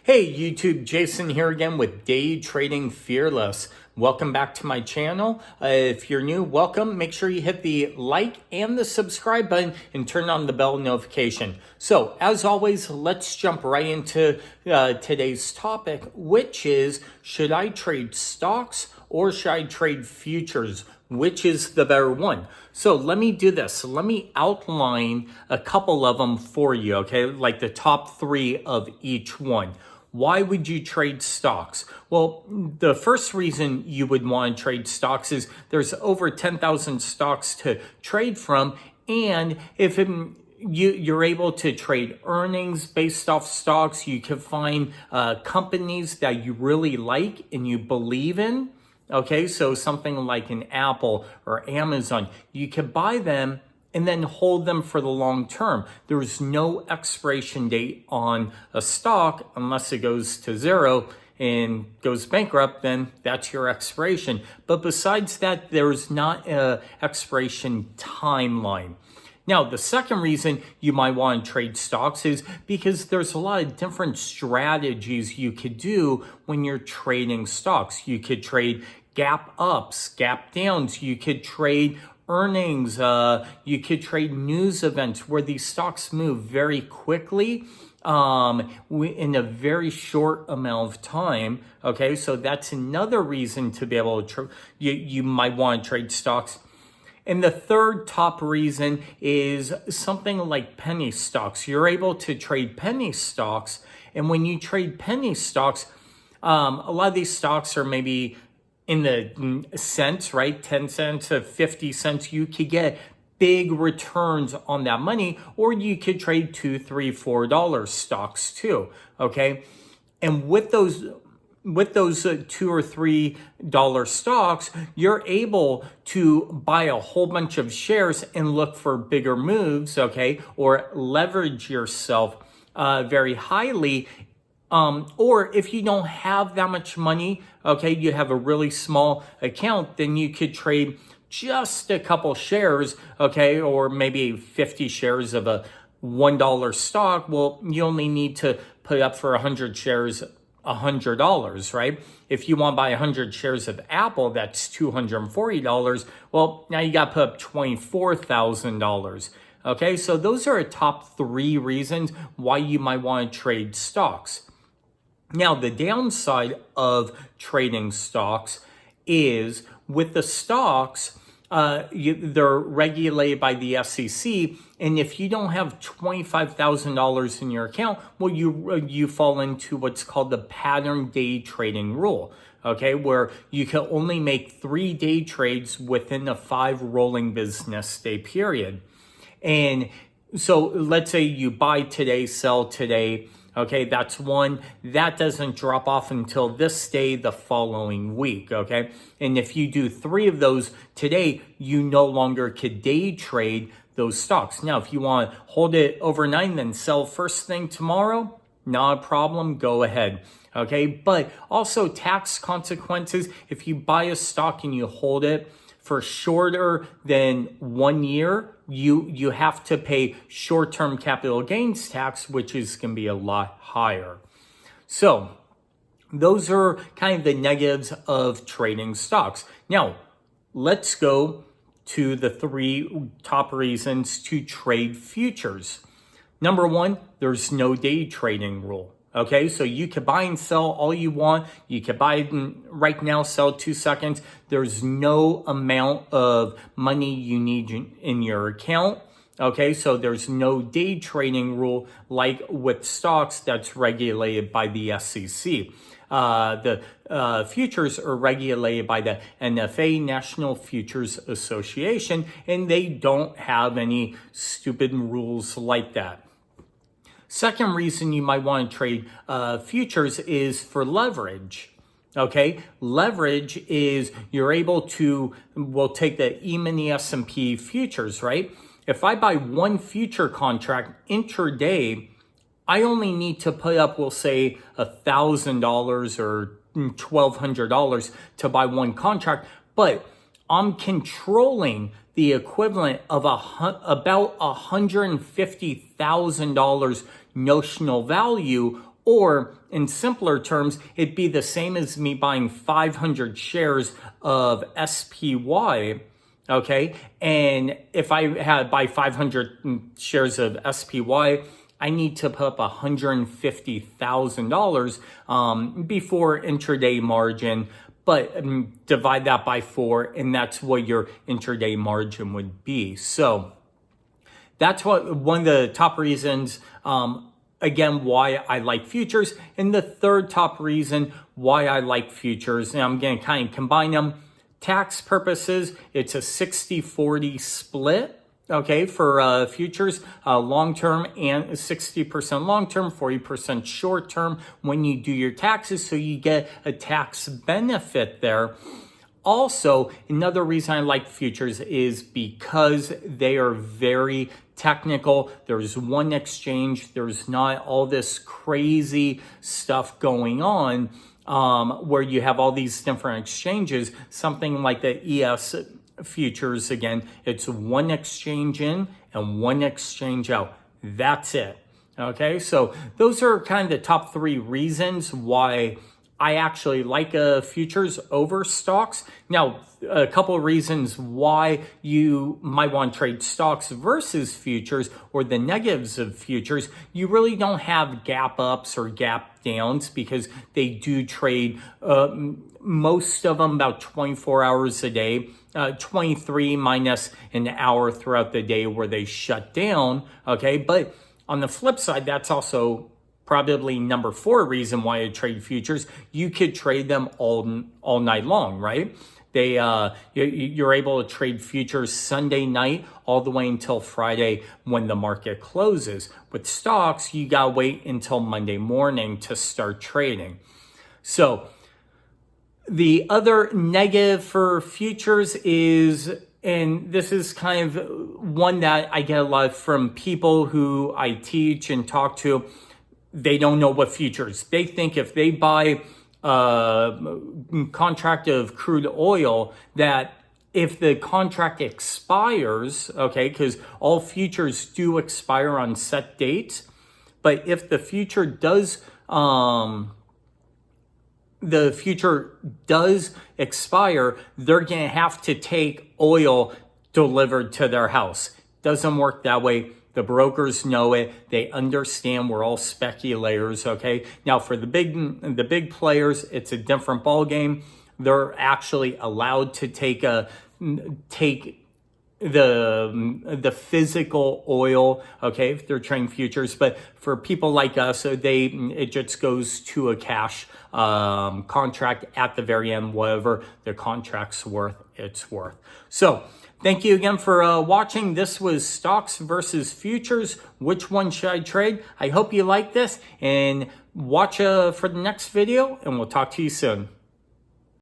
Hey YouTube, Jason here again with Day Trading Fearless. Welcome back to my channel. If you're new, welcome. Make sure you hit the like and the subscribe button and turn on the bell notification. So as always, let's jump right into today's topic, which is, should I trade stocks or should I trade futures? Which is the better one? So let me do this. Let me outline a couple of them for you, okay? Like the top three of each one. Why would you trade stocks? Well, the first reason you would want to trade stocks is there's over 10,000 stocks to trade from. And if you're able to trade earnings based off stocks, you can find companies that you really like and you believe in. Okay, so something like an Apple or Amazon, you can buy them and then hold them for the long term. There's no expiration date on a stock unless it goes to zero and goes bankrupt, then that's your expiration. But besides that, there's not an expiration timeline. Now, the second reason you might want to trade stocks is because there's a lot of different strategies you could do when you're trading stocks. You could trade gap ups, gap downs. You could trade earnings. You could trade news events where these stocks move very quickly in a very short amount of time. Okay, so that's another reason to be able to you might want to trade stocks. And the third top reason is something like penny stocks. You're able to trade penny stocks. And when you trade penny stocks, a lot of these stocks are maybe in the cents, right? 10 cents to 50 cents. You could get big returns on that money, or you could trade $2, $3, $4 stocks too. Okay. And with those $2 or $3 stocks, you're able to buy a whole bunch of shares and look for bigger moves, okay, or leverage yourself very highly. Or if you don't have that much money, okay, you have a really small account, then you could trade just a couple shares, okay, or maybe 50 shares of a $1 stock. Well, you only need to put up for 100 shares $100, right? If you want to buy 100 shares of Apple, that's $240. Well, now you got to put up $24,000. Okay, so those are a top three reasons why you might want to trade stocks. Now, the downside of trading stocks is with the stocks, they're regulated by the SEC, and if you don't have $25,000 in your account, well, you fall into what's called the pattern day trading rule, okay, where you can only make 3 day trades within a 5 rolling business day period. And so let's say you buy today, sell today. Okay, that's one. That doesn't drop off until this day the following week, okay? And if you do 3 of those today, you no longer could day trade those stocks. Now, if you want to hold it overnight and then sell first thing tomorrow, not a problem, go ahead, okay? But also tax consequences, if you buy a stock and you hold it for shorter than 1 year, you have to pay short-term capital gains tax, which is going to be a lot higher. So those are kind of the negatives of trading stocks. Now, let's go to the 3 top reasons to trade futures. Number 1, there's no day trading rule. Okay, so you can buy and sell all you want. You can buy right now, sell 2 seconds. There's no amount of money you need in your account. Okay, so there's no day trading rule like with stocks that's regulated by the SEC. The futures are regulated by the NFA, National Futures Association, and they don't have any stupid rules like that. Second reason you might want to trade futures is for leverage. Okay, leverage is you're able to, we'll take the E-mini S&P futures, right? If I buy one future contract intraday, I only need to put up, we'll say, $1,000 or $1,200 to buy one contract, but I'm controlling the equivalent of about $150,000 notional value Or in simpler terms, it'd be the same as me buying 500 shares of SPY. Okay, and if I had buy 500 shares of SPY, I need to put up $150,000 before intraday margin, but divide that by 4, and that's what your intraday margin would be. So that's one of the top reasons, again, why I like futures. And the third top reason why I like futures, and I'm going to kind of combine them. Tax purposes, it's a 60-40 split, okay, for futures, long-term, and 60% long-term, 40% short-term when you do your taxes, so you get a tax benefit there. Also, another reason I like futures is because they are very technical. There's one exchange. There's not all this crazy stuff going on where you have all these different exchanges. Something like the ES futures, again, it's one exchange in and one exchange out. That's it. Okay, so those are kind of the top 3 reasons why I actually like futures over stocks. Now, a couple of reasons why you might want to trade stocks versus futures, or the negatives of futures. You really don't have gap ups or gap downs because they do trade, most of them about 24 hours a day. 23 minus an hour throughout the day where they shut down. Okay, but on the flip side, that's also probably number 4 reason why I trade futures. You could trade them all night long, right? You're able to trade futures Sunday night all the way until Friday when the market closes. With stocks, you gotta wait until Monday morning to start trading. So the other negative for futures is, and this is kind of one that I get a lot from people who I teach and talk to, they don't know what futures. They think if they buy a contract of crude oil, that if the contract expires, okay, because all futures do expire on set dates, but if the future does expire, they're going to have to take oil delivered to their house. Doesn't work that way. The brokers know it. They understand we're all speculators, okay? Now, for the big players, it's a different ball game. They're actually allowed to take the physical oil, okay, if they're trading futures. But for people like us, it just goes to a cash contract at the very end. Whatever the contract's worth, it's worth. So thank you again for watching. This was stocks versus futures. Which one should I trade? I hope you like this, and watch for the next video, and we'll talk to you soon.